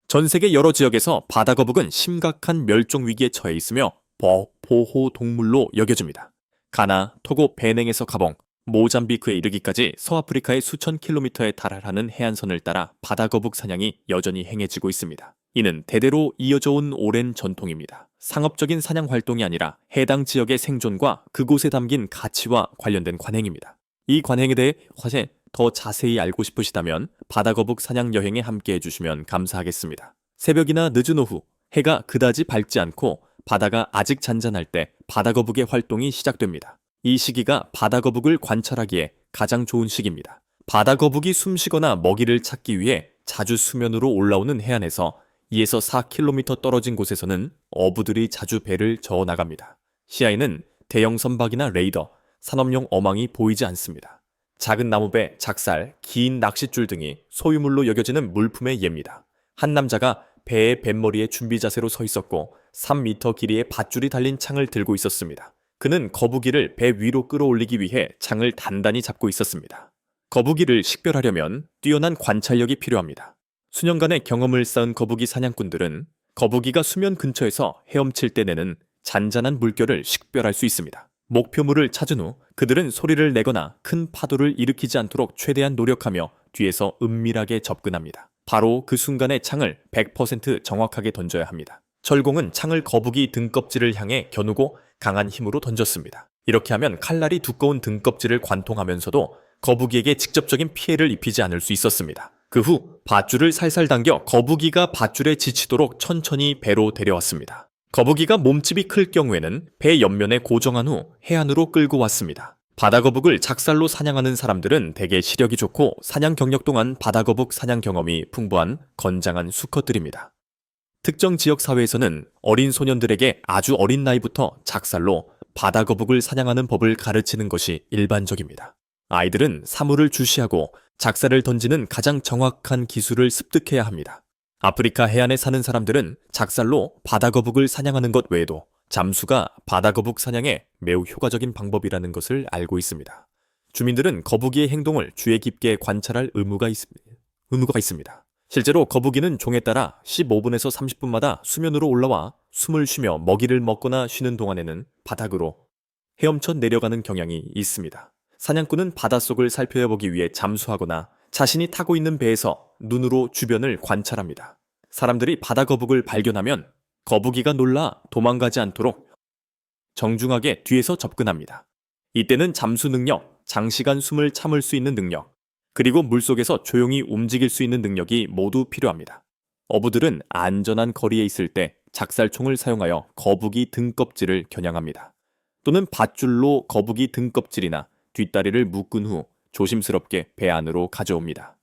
전 세계 여러 지역에서 바다거북은 심각한 멸종 위기에 처해 있으며 보호 동물로 여겨집니다. 가나, 토고, 베냉에서 가봉, 모잠비크에 이르기까지 서아프리카의 수천 킬로미터에 달하는 해안선을 따라 바다거북 사냥이 여전히 행해지고 있습니다. 이는 대대로 이어져 온 오랜 전통입니다. 상업적인 사냥 활동이 아니라 해당 지역의 생존과 그곳에 담긴 가치와 관련된 관행입니다. 이 관행에 대해 더 자세히 알고 싶으시다면 바다거북 사냥 여행에 함께 해주시면 감사하겠습니다. 새벽이나 늦은 오후, 해가 그다지 밝지 않고 바다가 아직 잔잔할 때 바다거북의 활동이 시작됩니다. 이 시기가 바다거북을 관찰하기에 가장 좋은 시기입니다. 바다거북이 숨쉬거나 먹이를 찾기 위해 자주 수면으로 올라오는 해안에서 2에서 4km 떨어진 곳에서는 어부들이 자주 배를 저어 나갑니다. 시야에는 대형 선박이나 레이더, 산업용 어망이 보이지 않습니다. 작은 나무배, 작살, 긴 낚싯줄 등이 소유물로 여겨지는 물품의 예입니다. 한 남자가 배의 뱃머리에 준비 자세로 서 있었고 3m 길이의 밧줄이 달린 창을 들고 있었습니다. 그는 거북이를 배 위로 끌어올리기 위해 창을 단단히 잡고 있었습니다. 거북이를 식별하려면 뛰어난 관찰력이 필요합니다. 수년간의 경험을 쌓은 거북이 사냥꾼들은 거북이가 수면 근처에서 헤엄칠 때 내는 잔잔한 물결을 식별할 수 있습니다. 목표물을 찾은 후 그들은 소리를 내거나 큰 파도를 일으키지 않도록 최대한 노력하며 뒤에서 은밀하게 접근합니다. 바로 그 순간에 창을 100% 정확하게 던져야 합니다. 철공은 창을 거북이 등껍질을 향해 겨누고 강한 힘으로 던졌습니다. 이렇게 하면 칼날이 두꺼운 등껍질을 관통하면서도 거북이에게 직접적인 피해를 입히지 않을 수 있었습니다. 그 후 밧줄을 살살 당겨 거북이가 밧줄에 지치도록 천천히 배로 데려왔습니다. 거북이가 몸집이 클 경우에는 배 옆면에 고정한 후 해안으로 끌고 왔습니다. 바다거북을 작살로 사냥하는 사람들은 대개 시력이 좋고 사냥 경력 동안 바다거북 사냥 경험이 풍부한 건장한 수컷들입니다. 특정 지역 사회에서는 어린 소년들에게 아주 어린 나이부터 작살로 바다거북을 사냥하는 법을 가르치는 것이 일반적입니다. 아이들은 사물을 주시하고 작살을 던지는 가장 정확한 기술을 습득해야 합니다. 아프리카 해안에 사는 사람들은 작살로 바다거북을 사냥하는 것 외에도 잠수가 바다거북 사냥에 매우 효과적인 방법이라는 것을 알고 있습니다. 주민들은 거북이의 행동을 주의 깊게 관찰할 의무가 있습니다. 실제로 거북이는 종에 따라 15분에서 30분마다 수면으로 올라와 숨을 쉬며 먹이를 먹거나 쉬는 동안에는 바닥으로 헤엄쳐 내려가는 경향이 있습니다. 사냥꾼은 바닷속을 살펴보기 위해 잠수하거나 자신이 타고 있는 배에서 눈으로 주변을 관찰합니다. 사람들이 바다거북을 발견하면 거북이가 놀라 도망가지 않도록 정중하게 뒤에서 접근합니다. 이때는 잠수 능력, 장시간 숨을 참을 수 있는 능력, 그리고 물속에서 조용히 움직일 수 있는 능력이 모두 필요합니다. 어부들은 안전한 거리에 있을 때 작살총을 사용하여 거북이 등껍질을 겨냥합니다. 또는 밧줄로 거북이 등껍질이나 뒷다리를 묶은 후 조심스럽게 배 안으로 가져옵니다.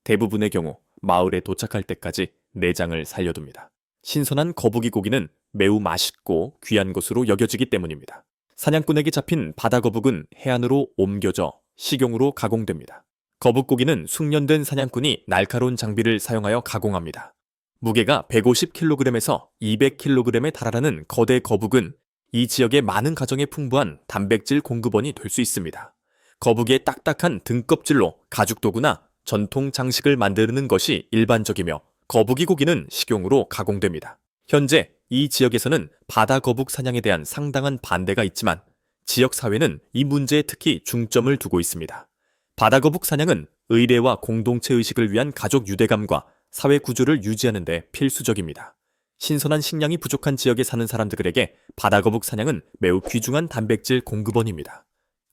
대부분의 경우 마을에 도착할 때까지 내장을 살려둡니다. 신선한 거북이 고기는 매우 맛있고 귀한 것으로 여겨지기 때문입니다. 사냥꾼에게 잡힌 바다거북은 해안으로 옮겨져 식용으로 가공됩니다. 거북고기는 숙련된 사냥꾼이 날카로운 장비를 사용하여 가공합니다. 무게가 150kg에서 200kg에 달하는 거대 거북은 이 지역의 많은 가정에 풍부한 단백질 공급원이 될 수 있습니다. 거북이의 딱딱한 등껍질로 가죽도구나 전통 장식을 만드는 것이 일반적이며 거북이 고기는 식용으로 가공됩니다. 현재 이 지역에서는 바다거북 사냥에 대한 상당한 반대가 있지만 지역 사회는 이 문제에 특히 중점을 두고 있습니다. 바다거북 사냥은 의례와 공동체 의식을 위한 가족 유대감과 사회 구조를 유지하는 데 필수적입니다. 신선한 식량이 부족한 지역에 사는 사람들에게 바다거북 사냥은 매우 귀중한 단백질 공급원입니다.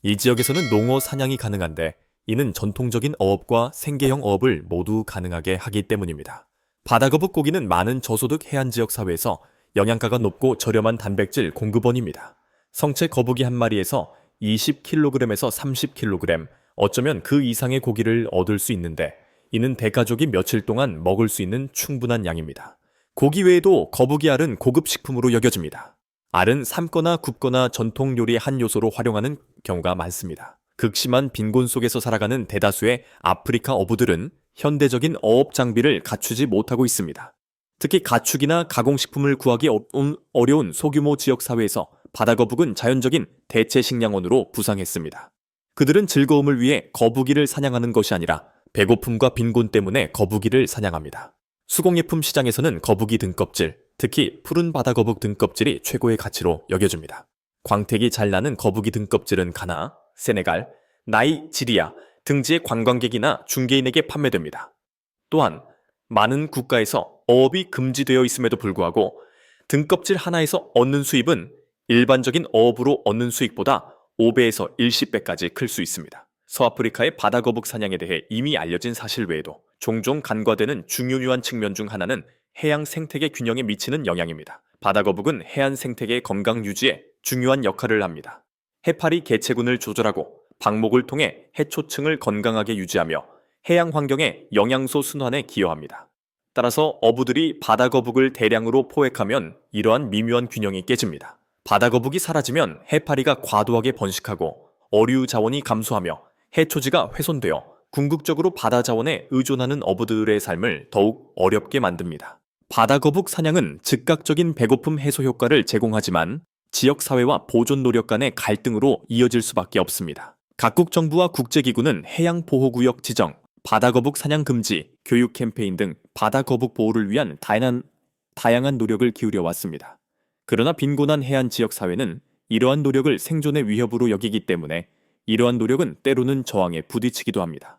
이 지역에서는 농어 사냥이 가능한데 이는 전통적인 어업과 생계형 어업을 모두 가능하게 하기 때문입니다. 바다거북 고기는 많은 저소득 해안 지역 사회에서 영양가가 높고 저렴한 단백질 공급원입니다. 성체 거북이 한 마리에서 20kg에서 30kg, 어쩌면 그 이상의 고기를 얻을 수 있는데 이는 대가족이 며칠 동안 먹을 수 있는 충분한 양입니다. 고기 외에도 거북이 알은 고급 식품으로 여겨집니다. 알은 삶거나 굽거나 전통 요리의 한 요소로 활용하는 경우가 많습니다. 극심한 빈곤 속에서 살아가는 대다수의 아프리카 어부들은 현대적인 어업 장비를 갖추지 못하고 있습니다. 특히 가축이나 가공식품을 구하기 어려운 소규모 지역 사회에서 바다거북은 자연적인 대체 식량원으로 부상했습니다. 그들은 즐거움을 위해 거북이를 사냥하는 것이 아니라 배고픔과 빈곤 때문에 거북이를 사냥합니다. 수공예품 시장에서는 거북이 등껍질, 특히 푸른 바다거북 등껍질이 최고의 가치로 여겨집니다. 광택이 잘 나는 거북이 등껍질은 가나, 세네갈, 나이지리아 등지의 관광객이나 중개인에게 판매됩니다. 또한 많은 국가에서 어업이 금지되어 있음에도 불구하고 등껍질 하나에서 얻는 수입은 일반적인 어업으로 얻는 수익보다 5배에서 10배까지 클 수 있습니다. 서아프리카의 바다거북 사냥에 대해 이미 알려진 사실 외에도 종종 간과되는 중요한 측면 중 하나는 해양 생태계 균형에 미치는 영향입니다. 바다거북은 해안 생태계의 건강 유지에 중요한 역할을 합니다. 해파리 개체군을 조절하고 방목을 통해 해초층을 건강하게 유지하며 해양 환경의 영양소 순환에 기여합니다. 따라서 어부들이 바다거북을 대량으로 포획하면 이러한 미묘한 균형이 깨집니다. 바다거북이 사라지면 해파리가 과도하게 번식하고 어류 자원이 감소하며 해초지가 훼손되어 궁극적으로 바다 자원에 의존하는 어부들의 삶을 더욱 어렵게 만듭니다. 바다거북 사냥은 즉각적인 배고픔 해소 효과를 제공하지만 지역사회와 보존 노력 간의 갈등으로 이어질 수밖에 없습니다. 각국 정부와 국제기구는 해양보호구역 지정, 바다거북 사냥 금지, 교육 캠페인 등 바다거북 보호를 위한 다양한 노력을 기울여 왔습니다. 그러나 빈곤한 해안 지역사회는 이러한 노력을 생존의 위협으로 여기기 때문에 이러한 노력은 때로는 저항에 부딪히기도 합니다.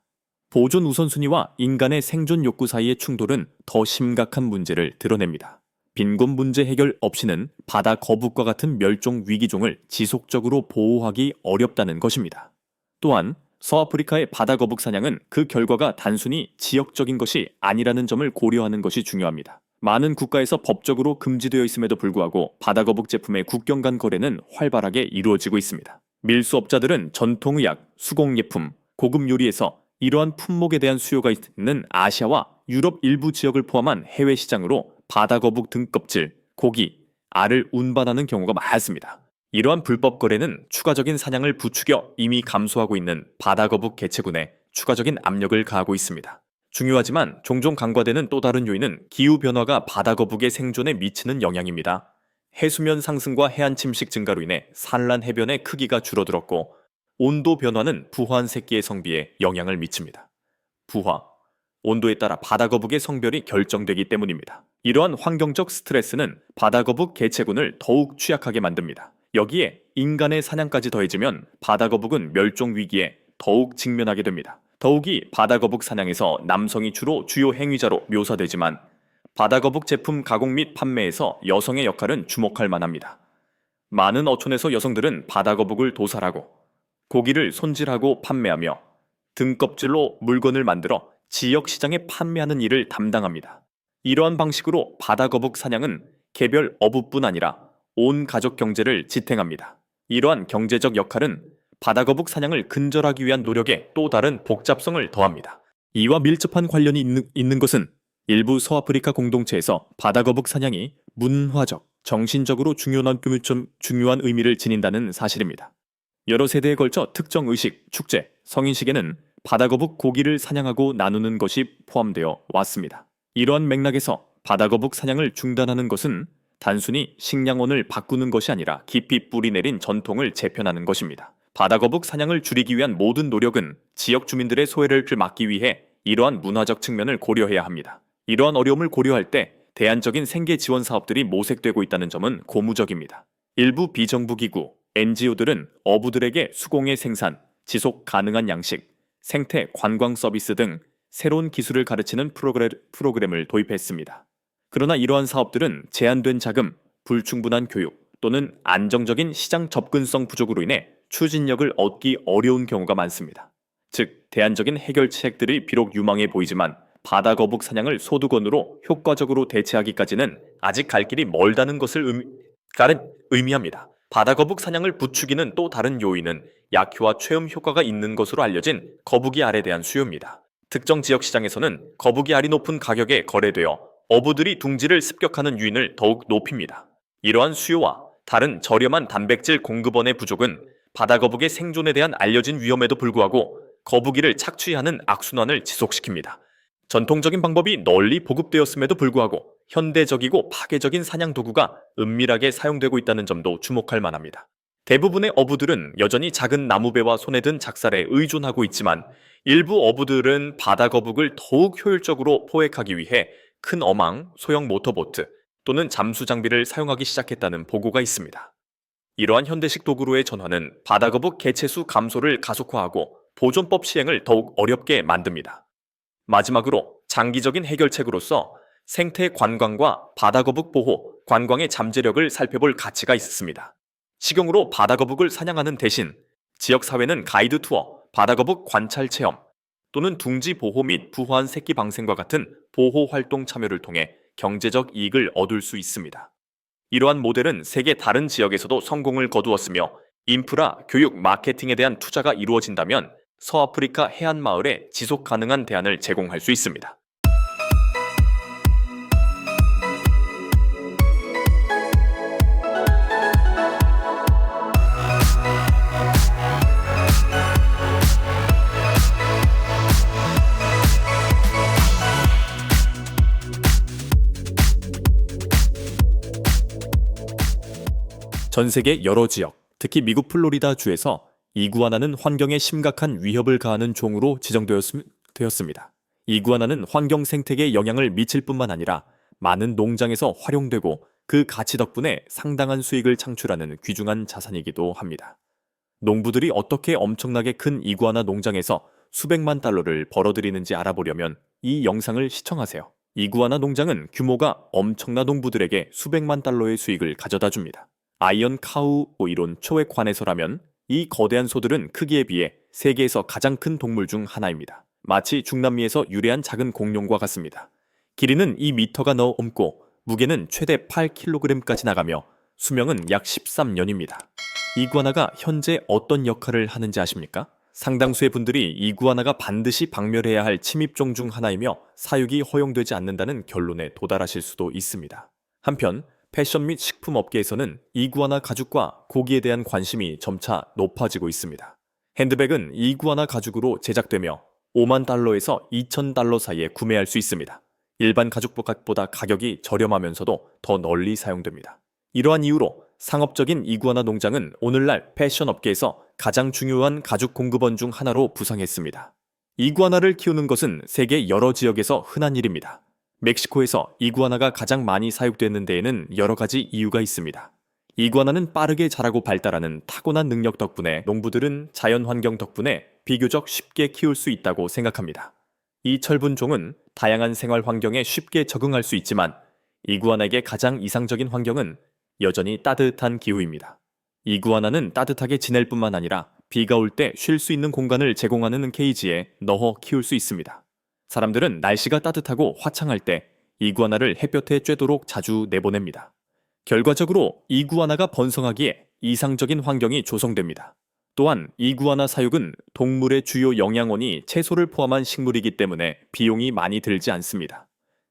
보존 우선순위와 인간의 생존 욕구 사이의 충돌은 더 심각한 문제를 드러냅니다. 빈곤 문제 해결 없이는 바다 거북과 같은 멸종 위기종을 지속적으로 보호하기 어렵다는 것입니다. 또한 서아프리카의 바다거북 사냥은 그 결과가 단순히 지역적인 것이 아니라는 점을 고려하는 것이 중요합니다. 많은 국가에서 법적으로 금지되어 있음에도 불구하고 바다거북 제품의 국경 간 거래는 활발하게 이루어지고 있습니다. 밀수업자들은 전통의학, 수공예품, 고급 요리에서 이러한 품목에 대한 수요가 있는 아시아와 유럽 일부 지역을 포함한 해외 시장으로 바다거북 등껍질, 고기, 알을 운반하는 경우가 많습니다. 이러한 불법 거래는 추가적인 사냥을 부추겨 이미 감소하고 있는 바다거북 개체군에 추가적인 압력을 가하고 있습니다. 중요하지만 종종 간과되는 또 다른 요인은 기후변화가 바다거북의 생존에 미치는 영향입니다. 해수면 상승과 해안 침식 증가로 인해 산란 해변의 크기가 줄어들었고 온도 변화는 부화한 새끼의 성비에 영향을 미칩니다. 부화, 온도에 따라 바다거북의 성별이 결정되기 때문입니다. 이러한 환경적 스트레스는 바다거북 개체군을 더욱 취약하게 만듭니다. 여기에 인간의 사냥까지 더해지면 바다거북은 멸종 위기에 더욱 직면하게 됩니다. 더욱이 바다거북 사냥에서 남성이 주로 주요 행위자로 묘사되지만 바다거북 제품 가공 및 판매에서 여성의 역할은 주목할 만합니다. 많은 어촌에서 여성들은 바다거북을 도살하고 고기를 손질하고 판매하며 등껍질로 물건을 만들어 지역 시장에 판매하는 일을 담당합니다. 이러한 방식으로 바다거북 사냥은 개별 어부뿐 아니라 온 가족 경제를 지탱합니다. 이러한 경제적 역할은 바다거북 사냥을 근절하기 위한 노력에 또 다른 복잡성을 더합니다. 이와 밀접한 관련이 있는 것은 일부 서아프리카 공동체에서 바다거북 사냥이 문화적, 정신적으로 중요한 의미를 지닌다는 사실입니다. 여러 세대에 걸쳐 특정 의식, 축제, 성인식에는 바다거북 고기를 사냥하고 나누는 것이 포함되어 왔습니다. 이러한 맥락에서 바다거북 사냥을 중단하는 것은 단순히 식량원을 바꾸는 것이 아니라 깊이 뿌리내린 전통을 재편하는 것입니다. 바다거북 사냥을 줄이기 위한 모든 노력은 지역 주민들의 소외를 막기 위해 이러한 문화적 측면을 고려해야 합니다. 이러한 어려움을 고려할 때 대안적인 생계 지원 사업들이 모색되고 있다는 점은 고무적입니다. 일부 비정부 기구, NGO들은 어부들에게 수공예 생산, 지속 가능한 양식, 생태 관광 서비스 등 새로운 기술을 가르치는 프로그램을 도입했습니다. 그러나 이러한 사업들은 제한된 자금, 불충분한 교육 또는 안정적인 시장 접근성 부족으로 인해 추진력을 얻기 어려운 경우가 많습니다. 즉, 대안적인 해결책들이 비록 유망해 보이지만 바다거북 사냥을 소두건으로 효과적으로 대체하기까지는 아직 갈 길이 멀다는 것을 의미합니다. 바다거북 사냥을 부추기는 또 다른 요인은 약효와 최음 효과가 있는 것으로 알려진 거북이 알에 대한 수요입니다. 특정 지역 시장에서는 거북이 알이 높은 가격에 거래되어 어부들이 둥지를 습격하는 유인을 더욱 높입니다. 이러한 수요와 다른 저렴한 단백질 공급원의 부족은 바다거북의 생존에 대한 알려진 위험에도 불구하고 거북이를 착취하는 악순환을 지속시킵니다. 전통적인 방법이 널리 보급되었음에도 불구하고 현대적이고 파괴적인 사냥 도구가 은밀하게 사용되고 있다는 점도 주목할 만합니다. 대부분의 어부들은 여전히 작은 나무배와 손에 든 작살에 의존하고 있지만 일부 어부들은 바다거북을 더욱 효율적으로 포획하기 위해 큰 어망, 소형 모터보트 또는 잠수 장비를 사용하기 시작했다는 보고가 있습니다. 이러한 현대식 도구로의 전환은 바다거북 개체수 감소를 가속화하고 보존법 시행을 더욱 어렵게 만듭니다. 마지막으로 장기적인 해결책으로서 생태 관광과 바다거북 보호, 관광의 잠재력을 살펴볼 가치가 있습니다. 식용으로 바다거북을 사냥하는 대신 지역사회는 가이드 투어, 바다거북 관찰 체험 또는 둥지 보호 및 부화한 새끼 방생과 같은 보호 활동 참여를 통해 경제적 이익을 얻을 수 있습니다. 이러한 모델은 세계 다른 지역에서도 성공을 거두었으며 인프라, 교육, 마케팅에 대한 투자가 이루어진다면 서아프리카 해안 마을에 지속 가능한 대안을 제공할 수 있습니다. 전 세계 여러 지역, 특히 미국 플로리다 주에서 이구아나는 환경에 심각한 위협을 가하는 종으로 지정되었습니다. 이구아나는 환경 생태계에 영향을 미칠 뿐만 아니라 많은 농장에서 활용되고 그 가치 덕분에 상당한 수익을 창출하는 귀중한 자산이기도 합니다. 농부들이 어떻게 엄청나게 큰 이구아나 농장에서 수백만 달러를 벌어들이는지 알아보려면 이 영상을 시청하세요. 이구아나 농장은 규모가 엄청난 농부들에게 수백만 달러의 수익을 가져다 줍니다. 아이언 카우 이론 초에 관해서라면 이 거대한 소들은 크기에 비해 세계에서 가장 큰 동물 중 하나입니다. 마치 중남미에서 유래한 작은 공룡과 같습니다. 길이는 2m가 넘고 무게는 최대 8kg까지 나가며 수명은 약 13년입니다. 이구아나가 현재 어떤 역할을 하는지 아십니까? 상당수의 분들이 이구아나가 반드시 박멸해야 할 침입종 중 하나이며 사육이 허용되지 않는다는 결론에 도달하실 수도 있습니다. 한편 패션 및 식품 업계에서는 이구아나 가죽과 고기에 대한 관심이 점차 높아지고 있습니다. 핸드백은 이구아나 가죽으로 제작되며 5만 달러에서 2천 달러 사이에 구매할 수 있습니다. 일반 가죽보다 가격이 저렴하면서도 더 널리 사용됩니다. 이러한 이유로 상업적인 이구아나 농장은 오늘날 패션 업계에서 가장 중요한 가죽 공급원 중 하나로 부상했습니다. 이구아나를 키우는 것은 세계 여러 지역에서 흔한 일입니다. 멕시코에서 이구아나가 가장 많이 사육되는 데에는 여러 가지 이유가 있습니다. 이구아나는 빠르게 자라고 발달하는 타고난 능력 덕분에 농부들은 자연 환경 덕분에 비교적 쉽게 키울 수 있다고 생각합니다. 이 철분 종은 다양한 생활 환경에 쉽게 적응할 수 있지만 이구아나에게 가장 이상적인 환경은 여전히 따뜻한 기후입니다. 이구아나는 따뜻하게 지낼 뿐만 아니라 비가 올 때 쉴 수 있는 공간을 제공하는 케이지에 넣어 키울 수 있습니다. 사람들은 날씨가 따뜻하고 화창할 때 이구아나를 햇볕에 쬐도록 자주 내보냅니다. 결과적으로 이구아나가 번성하기에 이상적인 환경이 조성됩니다. 또한 이구아나 사육은 동물의 주요 영양원이 채소를 포함한 식물이기 때문에 비용이 많이 들지 않습니다.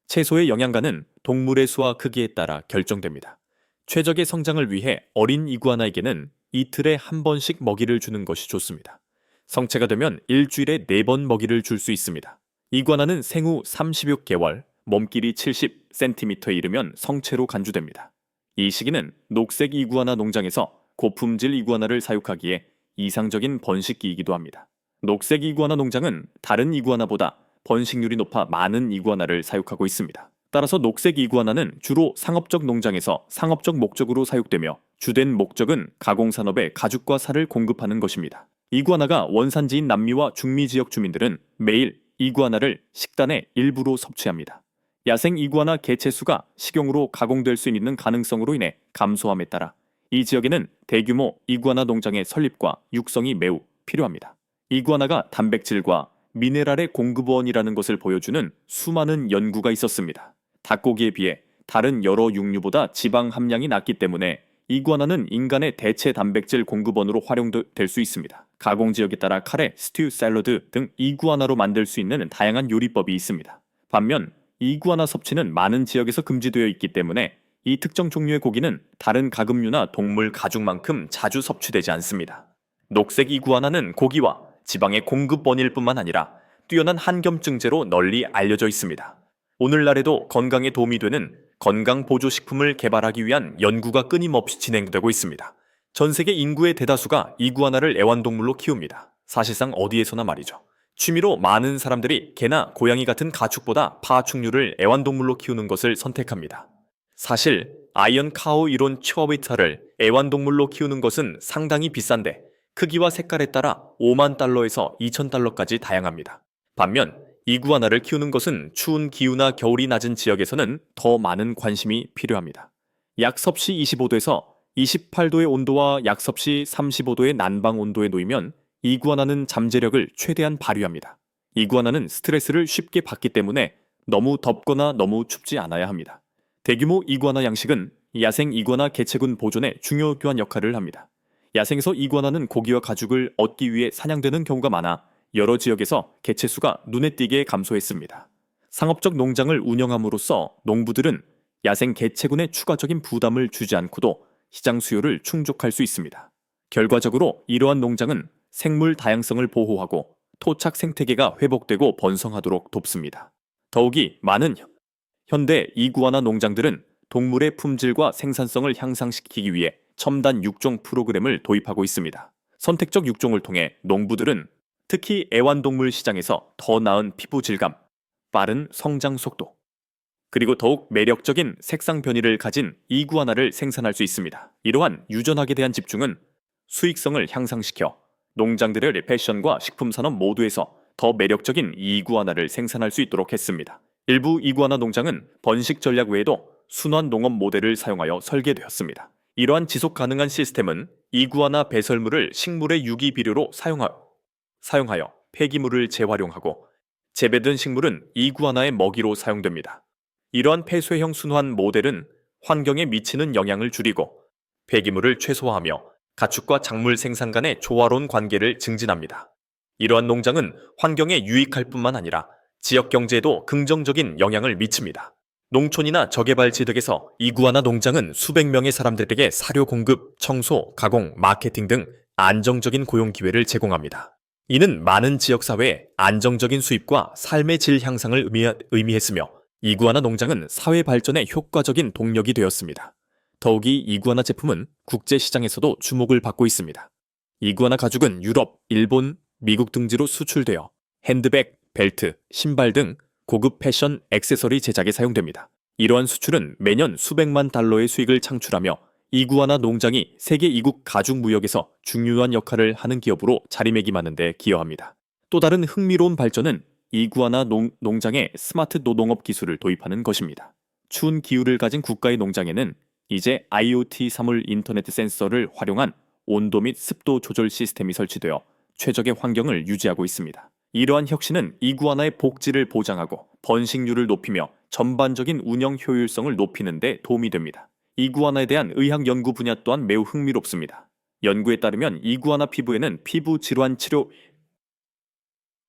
채소의 영양가는 동물의 수와 크기에 따라 결정됩니다. 최적의 성장을 위해 어린 이구아나에게는 이틀에 한 번씩 먹이를 주는 것이 좋습니다. 성체가 되면 일주일에 4번 먹이를 줄 수 있습니다. 이구아나는 생후 36개월, 몸길이 70cm에 이르면 성체로 간주됩니다. 이 시기는 녹색 이구아나 농장에서 고품질 이구아나를 사육하기에 이상적인 번식기이기도 합니다. 녹색 이구아나 농장은 다른 이구아나보다 번식률이 높아 많은 이구아나를 사육하고 있습니다. 따라서 녹색 이구아나는 주로 상업적 농장에서 상업적 목적으로 사육되며 주된 목적은 가공산업에 가죽과 살을 공급하는 것입니다. 이구아나가 원산지인 남미와 중미 지역 주민들은 매일 이구아나를 식단의 일부로 섭취합니다. 야생 이구아나 개체수가 식용으로 가공될 수 있는 가능성으로 인해 감소함에 따라 이 지역에는 대규모 이구아나 농장의 설립과 육성이 매우 필요합니다. 이구아나가 단백질과 미네랄의 공급원이라는 것을 보여주는 수많은 연구가 있었습니다. 닭고기에 비해 다른 여러 육류보다 지방 함량이 낮기 때문에 이구아나는 인간의 대체 단백질 공급원으로 활용될 수 있습니다. 가공 지역에 따라 카레, 스튜, 샐러드 등 이구아나로 만들 수 있는 다양한 요리법이 있습니다. 반면 이구아나 섭취는 많은 지역에서 금지되어 있기 때문에 이 특정 종류의 고기는 다른 가금류나 동물 가죽만큼 자주 섭취되지 않습니다. 녹색 이구아나는 고기와 지방의 공급원일 뿐만 아니라 뛰어난 한겸증제로 널리 알려져 있습니다. 오늘날에도 건강에 도움이 되는 건강보조식품을 개발하기 위한 연구가 끊임없이 진행되고 있습니다. 전 세계 인구의 대다수가 이구아나를 애완동물로 키웁니다. 사실상 어디에서나 말이죠. 취미로 많은 사람들이 개나 고양이 같은 가축보다 파충류를 애완동물로 키우는 것을 선택합니다. 사실 아이언 카우 이론 치와위타를 애완동물로 키우는 것은 상당히 비싼데 크기와 색깔에 따라 5만 달러에서 2천 달러까지 다양합니다. 반면 이구아나를 키우는 것은 추운 기후나 겨울이 낮은 지역에서는 더 많은 관심이 필요합니다. 약 섭씨 25도에서 28도의 온도와 약 섭씨 35도의 난방 온도에 놓이면 이구아나는 잠재력을 최대한 발휘합니다. 이구아나는 스트레스를 쉽게 받기 때문에 너무 덥거나 너무 춥지 않아야 합니다. 대규모 이구아나 양식은 야생 이구아나 개체군 보존에 중요한 역할을 합니다. 야생에서 이구아나는 고기와 가죽을 얻기 위해 사냥되는 경우가 많아 여러 지역에서 개체 수가 눈에 띄게 감소했습니다. 상업적 농장을 운영함으로써 농부들은 야생 개체군에 추가적인 부담을 주지 않고도 시장 수요를 충족할 수 있습니다. 결과적으로 이러한 농장은 생물 다양성을 보호하고 토착 생태계가 회복되고 번성하도록 돕습니다. 더욱이 많은 현대 이구아나 농장들은 동물의 품질과 생산성을 향상시키기 위해 첨단 육종 프로그램을 도입하고 있습니다. 선택적 육종을 통해 농부들은 특히 애완동물 시장에서 더 나은 피부 질감, 빠른 성장 속도, 그리고 더욱 매력적인 색상 변이를 가진 이구아나를 생산할 수 있습니다. 이러한 유전학에 대한 집중은 수익성을 향상시켜 농장들의 패션과 식품 산업 모두에서 더 매력적인 이구아나를 생산할 수 있도록 했습니다. 일부 이구아나 농장은 번식 전략 외에도 순환 농업 모델을 사용하여 설계되었습니다. 이러한 지속 가능한 시스템은 이구아나 배설물을 식물의 유기 비료로 사용하여 폐기물을 재활용하고 재배된 식물은 이구아나의 먹이로 사용됩니다. 이러한 폐쇄형 순환 모델은 환경에 미치는 영향을 줄이고 폐기물을 최소화하며 가축과 작물 생산 간의 조화로운 관계를 증진합니다. 이러한 농장은 환경에 유익할 뿐만 아니라 지역 경제에도 긍정적인 영향을 미칩니다. 농촌이나 저개발 지역에서 이구아나 농장은 수백 명의 사람들에게 사료 공급, 청소, 가공, 마케팅 등 안정적인 고용 기회를 제공합니다. 이는 많은 지역사회에 안정적인 수입과 삶의 질 향상을 의미했으며 이구아나 농장은 사회 발전에 효과적인 동력이 되었습니다. 더욱이 이구아나 제품은 국제시장에서도 주목을 받고 있습니다. 이구아나 가죽은 유럽, 일본, 미국 등지로 수출되어 핸드백, 벨트, 신발 등 고급 패션 액세서리 제작에 사용됩니다. 이러한 수출은 매년 수백만 달러의 수익을 창출하며 이구아나 농장이 세계 이국 가죽 무역에서 중요한 역할을 하는 기업으로 자리매김하는 데 기여합니다. 또 다른 흥미로운 발전은 이구아나 농장에 스마트 노동업 기술을 도입하는 것입니다. 추운 기후를 가진 국가의 농장에는 이제 IoT 사물 인터넷 센서를 활용한 온도 및 습도 조절 시스템이 설치되어 최적의 환경을 유지하고 있습니다. 이러한 혁신은 이구아나의 복지를 보장하고 번식률을 높이며 전반적인 운영 효율성을 높이는 데 도움이 됩니다. 이구아나에 대한 의학 연구 분야 또한 매우 흥미롭습니다. 연구에 따르면 이구아나 피부에는 피부 질환 치료,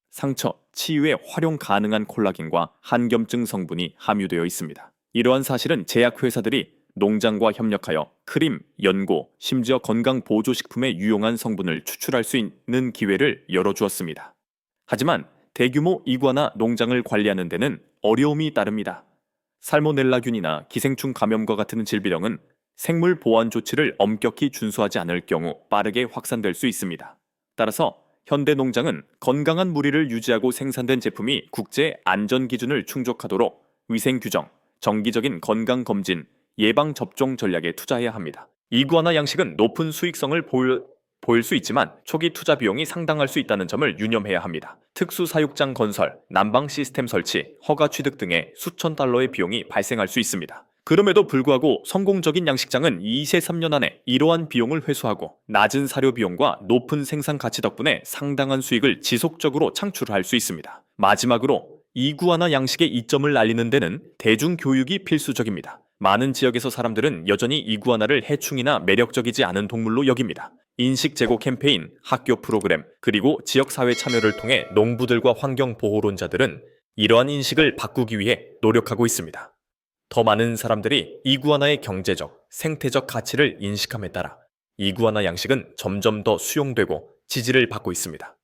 상처, 치유에 활용 가능한 콜라겐과 한겸증 성분이 함유되어 있습니다. 이러한 사실은 제약회사들이 농장과 협력하여 크림, 연고, 심지어 건강 보조식품에 유용한 성분을 추출할 수 있는 기회를 열어주었습니다. 하지만 대규모 이구아나 농장을 관리하는 데는 어려움이 따릅니다. 살모넬라균이나 기생충 감염과 같은 질병은 생물 보안 조치를 엄격히 준수하지 않을 경우 빠르게 확산될 수 있습니다. 따라서 현대 농장은 건강한 무리를 유지하고 생산된 제품이 국제 안전 기준을 충족하도록 위생 규정, 정기적인 건강 검진, 예방 접종 전략에 투자해야 합니다. 이구아나 양식은 높은 수익성을 보일 수 있지만 초기 투자 비용이 상당할 수 있다는 점을 유념해야 합니다. 특수 사육장 건설, 난방 시스템 설치, 허가 취득 등의 수천 달러의 비용이 발생할 수 있습니다. 그럼에도 불구하고 성공적인 양식장은 2-3년 안에 이러한 비용을 회수하고 낮은 사료 비용과 높은 생산 가치 덕분에 상당한 수익을 지속적으로 창출할 수 있습니다. 마지막으로 이구아나 양식의 이점을 알리는 데는 대중교육이 필수적입니다. 많은 지역에서 사람들은 여전히 이구아나를 해충이나 매력적이지 않은 동물로 여깁니다. 인식 제고 캠페인, 학교 프로그램, 그리고 지역사회 참여를 통해 농부들과 환경보호론자들은 이러한 인식을 바꾸기 위해 노력하고 있습니다. 더 많은 사람들이 이구아나의 경제적, 생태적 가치를 인식함에 따라 이구아나 양식은 점점 더 수용되고 지지를 받고 있습니다.